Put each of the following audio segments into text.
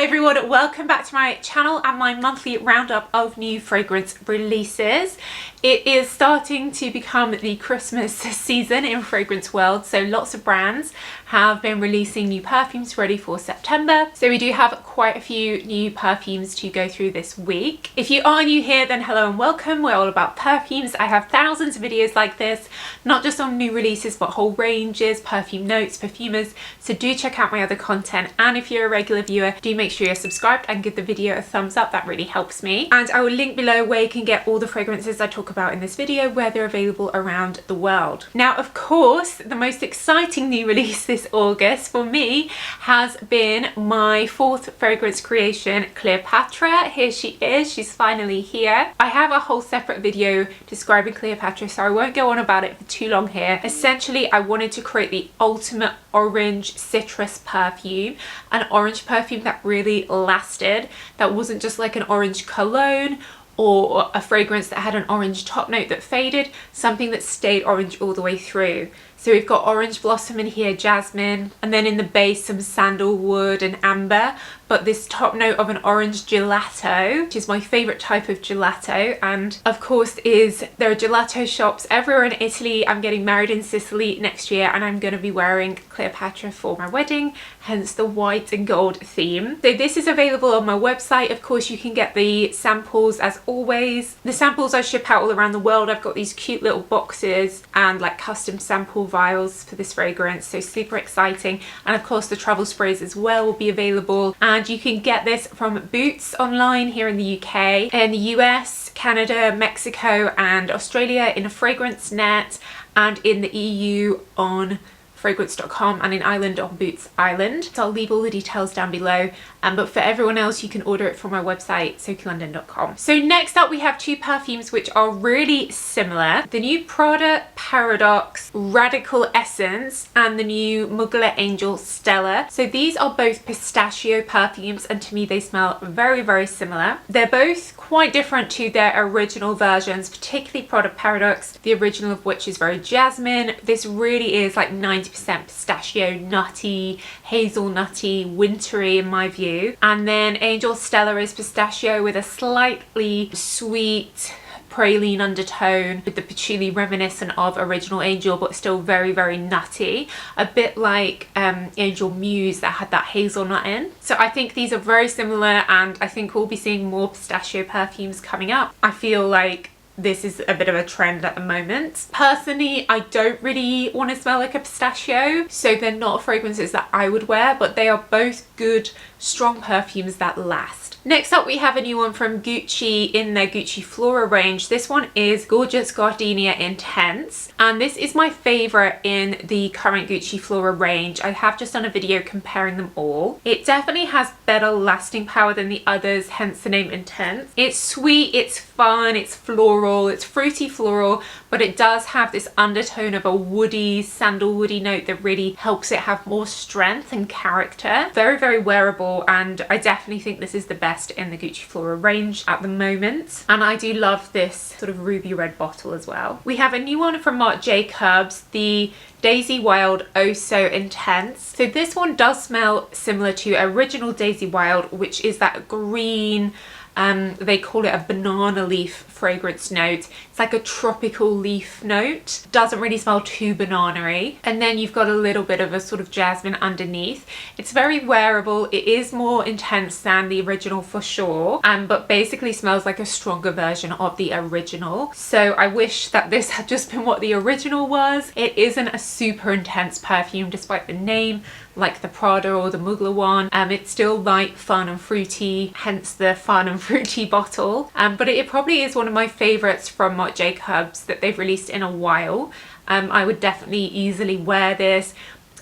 Hi everyone, welcome back to my channel and my monthly roundup of new fragrance releases. It is starting to become the Christmas season in fragrance world, so lots of brands have been releasing new perfumes ready for September. So we do have quite a few new perfumes to go through this week. If you are new here, then hello and welcome. We're all about perfumes. I have thousands of videos like this, not just on new releases, but whole ranges, perfume notes, perfumers. So do check out my other content. And if you're a regular viewer, do make sure you're subscribed and give the video a thumbs up. That really helps me. And I will link below where you can get all the fragrances I talk about in this video, where they're available around the world. Now, of course, the most exciting new release this August for me has been my fourth fragrance creation, Cleopatra. Here she is. She's finally here. I have a whole separate video describing Cleopatra, so I won't go on about it for too long here. Essentially, I wanted to create the ultimate orange citrus perfume, an orange perfume that really lasted, that wasn't just like an orange cologne or a fragrance that had an orange top note that faded, something that stayed orange all the way through. So we've got orange blossom in here, jasmine, and then in the base some sandalwood and amber, but this top note of an orange gelato, which is my favorite type of gelato. And of course there are gelato shops everywhere in Italy. I'm getting married in Sicily next year and I'm going to be wearing Cleopatra for my wedding, hence the white and gold theme. So this is available on my website. Of course, you can get the samples as always. The samples I ship out all around the world. I've got these cute little boxes and like custom sample vials for this fragrance, so super exciting. And of course the travel sprays as well will be available, and you can get this from Boots online here in the UK, in the US, Canada, Mexico and Australia in Fragrance Net, and in the EU on fragrance.com, and in Ireland on Boots Island. So I'll leave all the details down below, but for everyone else you can order it from my website SokiLondon.com. So next up we have two perfumes which are really similar, the new PRADA Paradoxe Radical Essence and the new Mugler Angel Stella. So these are both pistachio perfumes, and to me they smell very similar. They're both quite different to their original versions, particularly PRADA Paradoxe, the original of which is very jasmine. This really is like 90% pistachio, nutty, hazelnutty, wintry in my view. And then Angel Stella is pistachio with a slightly sweet praline undertone, with the patchouli reminiscent of original Angel, but still very nutty, a bit like Angel Muse that had that hazelnut in. So I think these are very similar, and I think we'll be seeing more pistachio perfumes coming up. I feel like this is a bit of a trend at the moment. Personally, I don't really want to smell like a pistachio, so they're not fragrances that I would wear, but they are both good, strong perfumes that last. Next up we have a new one from Gucci in their Gucci Flora range. This one is Gorgeous Gardenia Intense, and this is my favorite in the current Gucci Flora range. I have just done a video comparing them all. It definitely has better lasting power than the others, hence the name Intense. It's sweet, it's fun, it's floral, it's fruity floral, but it does have this undertone of a woody, sandalwoody note that really helps it have more strength and character. Very wearable, and I definitely think this is the best in the Gucci Flora range at the moment. And I do love this sort of ruby red bottle as well. We have a new one from Marc Jacobs, the Daisy Wild Oh So Intense. So this one does smell similar to original Daisy Wild, which is that green, they call it a banana leaf fragrance note. It's like a tropical leaf note. Doesn't really smell too banana-y. And then you've got a little bit of a sort of jasmine underneath. It's very wearable. It is more intense than the original for sure, but basically smells like a stronger version of the original. So I wish that this had just been what the original was. It isn't a super intense perfume despite the name, like the Prada or the Mugler one. It's still light, fun and fruity, hence the fun and fruity bottle. But it probably is one of my favorites from Marc Jacobs that they've released in a while. I would definitely easily wear this.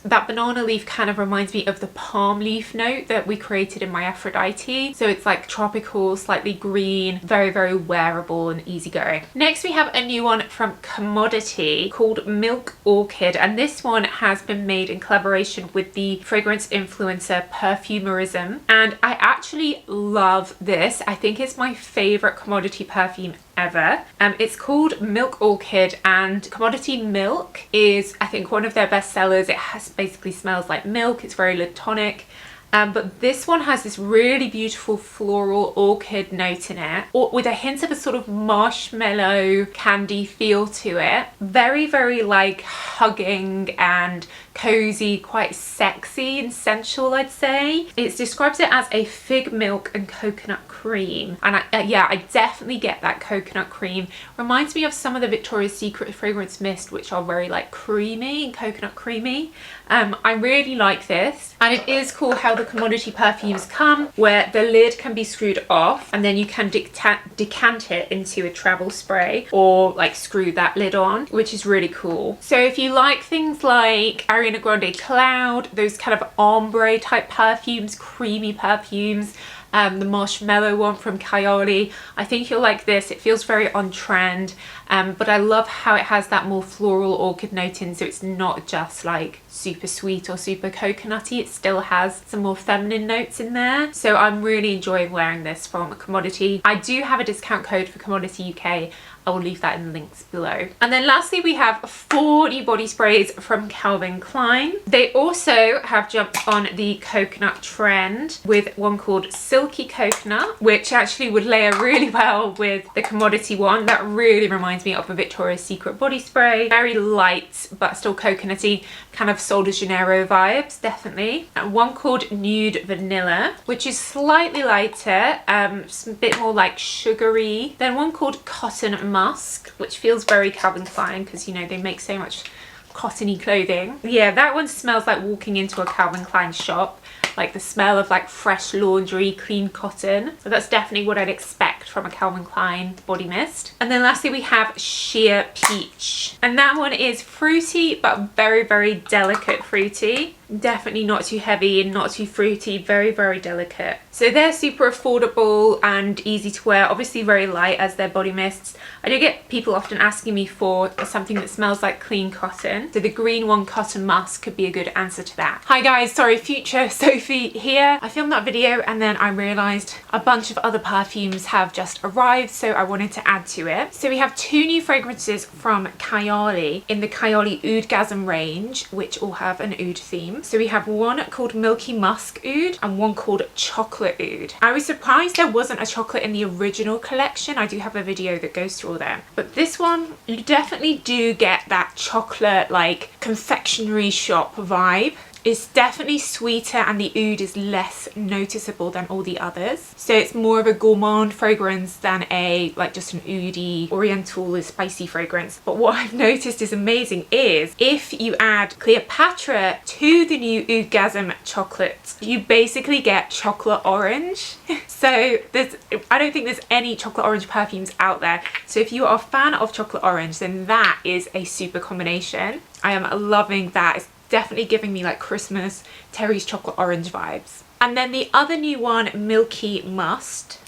That banana leaf kind of reminds me of the palm leaf note that we created in my Aphrodite. So it's like tropical, slightly green, very wearable and easygoing. Next we have a new one from Commodity called Milk Orchid, and this one has been made in collaboration with the fragrance influencer Perfumerism, and I actually love this. I think it's my favorite Commodity perfume ever. It's called Milk Orchid, and Commodity Milk is, I think, one of their best sellers. It basically smells like milk. It's very lactonic. But this one has this really beautiful floral orchid note in it, with a hint of a sort of marshmallow candy feel to it. Very, very like hugging and cozy, quite sexy and sensual, I'd say. It describes it as a fig milk and coconut cream, and yeah, I definitely get that coconut cream. Reminds me of some of the Victoria's Secret fragrance mist, which are very like creamy and coconut creamy. I really like this, and it is cool how the commodity perfumes come where the lid can be screwed off and then you can decant it into a travel spray, or like screw that lid on, which is really cool. So if you like things like Ariana Grande Cloud, those kind of ombre type perfumes, creamy perfumes, the marshmallow one from Kayali, I think you'll like this. It feels very on trend, but I love how it has that more floral orchid note in, so it's not just like super sweet or super coconutty. It still has some more feminine notes in there, so I'm really enjoying wearing this from Commodity. I do have a discount code for Commodity UK. I will leave that in the links below. And then lastly, we have 4 new body sprays from Calvin Klein. They also have jumped on the coconut trend with one called Silky Coconut, which actually would layer really well with the Commodity one. That really reminds me of a Victoria's Secret body spray. Very light, but still coconutty, kind of Sol de Janeiro vibes, definitely. And one called Nude Vanilla, which is slightly lighter, a bit more like sugary. Then one called Cotton Musk, which feels very Calvin Klein because, you know, they make so much cottony clothing. Yeah, that one smells like walking into a Calvin Klein shop, like the smell of like fresh laundry, clean cotton. So that's definitely what I'd expect from a Calvin Klein body mist. And then lastly, we have Sheer Peach, and that one is fruity but very, very delicate fruity. Definitely not too heavy and not too fruity, very, very delicate. So they're super affordable and easy to wear, obviously very light as their body mists. I do get people often asking me for something that smells like clean cotton, so the green one, Cotton Musk, could be a good answer to that. Hi guys, sorry, future Sophie here. I filmed that video and then I realised a bunch of other perfumes have just arrived, so I wanted to add to it. So we have 2 new fragrances from Kayali in the Kayali Oudgasm range, which all have an oud theme. So we have one called Milky Musk Oud and one called Chocolate Oud. I was surprised there wasn't a chocolate in the original collection. I do have a video that goes through all them. But this one, you definitely do get that chocolate, like confectionery shop vibe. It's definitely sweeter and the oud is less noticeable than all the others. So it's more of a gourmand fragrance than a like just an oudy oriental or spicy fragrance. But what I've noticed is amazing is if you add Cleopatra to the new Oudgasm chocolate, you basically get chocolate orange. So I don't think there's any chocolate orange perfumes out there. So if you are a fan of chocolate orange, then that is a super combination. I am loving that. It's definitely giving me like Christmas Terry's chocolate orange vibes. And then the other new one, Milky Musk,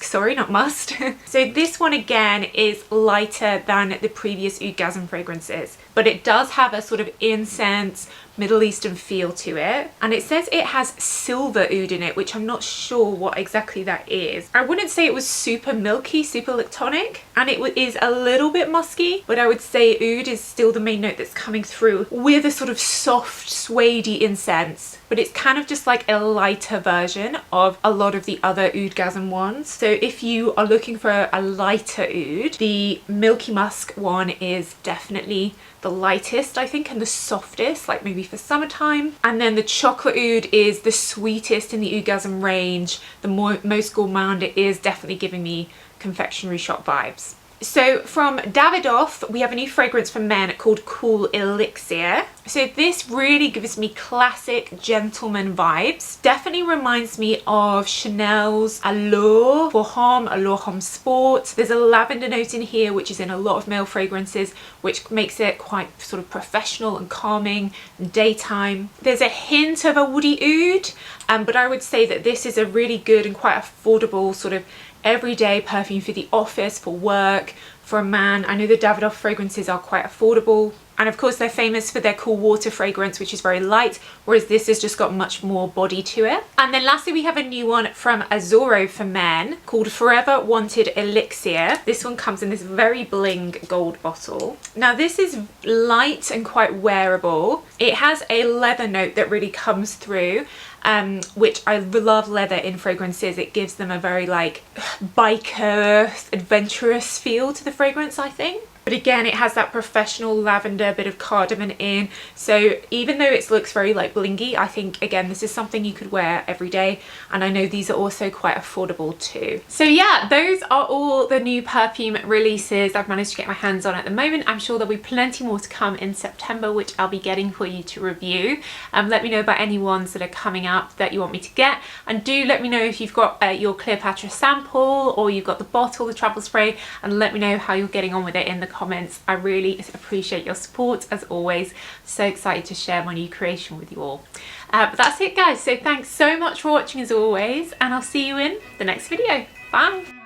sorry, not must. So this one again is lighter than the previous Oudgasm fragrances, but it does have a sort of incense, Middle Eastern feel to it. And it says it has silver oud in it, which I'm not sure what exactly that is. I wouldn't say it was super milky, super lactonic, and it is a little bit musky, but I would say oud is still the main note that's coming through with a sort of soft, suede-y incense. But it's kind of just like a lighter version of a lot of the other Oudgasm ones. So if you are looking for a lighter oud, the Milky Musk one is definitely the lightest, I think, and the softest, like maybe for summertime. And then the chocolate oud is the sweetest in the Oudgasm range, the most gourmand. It is definitely giving me confectionery shop vibes. So from Davidoff, we have a new fragrance for men called Cool Elixir. So this really gives me classic gentleman vibes. Definitely reminds me of Chanel's Allure for Homme, Allure Homme Sport. There's a lavender note in here, which is in a lot of male fragrances, which makes it quite sort of professional and calming and daytime. There's a hint of a woody oud, but I would say that this is a really good and quite affordable sort of everyday perfume for the office, for work, for a man. I know the Davidoff fragrances are quite affordable, and of course they're famous for their cool water fragrance, which is very light, whereas this has just got much more body to it. And then lastly, we have a new one from Azzurro for men called Forever Wanted Elixir. This one comes in this very bling gold bottle. Now this is light and quite wearable. It has a leather note that really comes through, which I love leather in fragrances. It gives them a very like biker, adventurous feel to the fragrance, I think. But again, it has that professional lavender, bit of cardamom in. So even though it looks very like blingy, I think again, this is something you could wear every day. And I know these are also quite affordable too. So yeah, those are all the new perfume releases I've managed to get my hands on at the moment. I'm sure there'll be plenty more to come in September, which I'll be getting for you to review. Let me know about any ones that are coming up that you want me to get. And do let me know if you've got your Cleopatra sample or you've got the bottle, the travel spray, and let me know how you're getting on with it in the comments. I really appreciate your support as always. So excited to share my new creation with you all. But that's it guys, so thanks so much for watching as always, and I'll see you in the next video. Bye.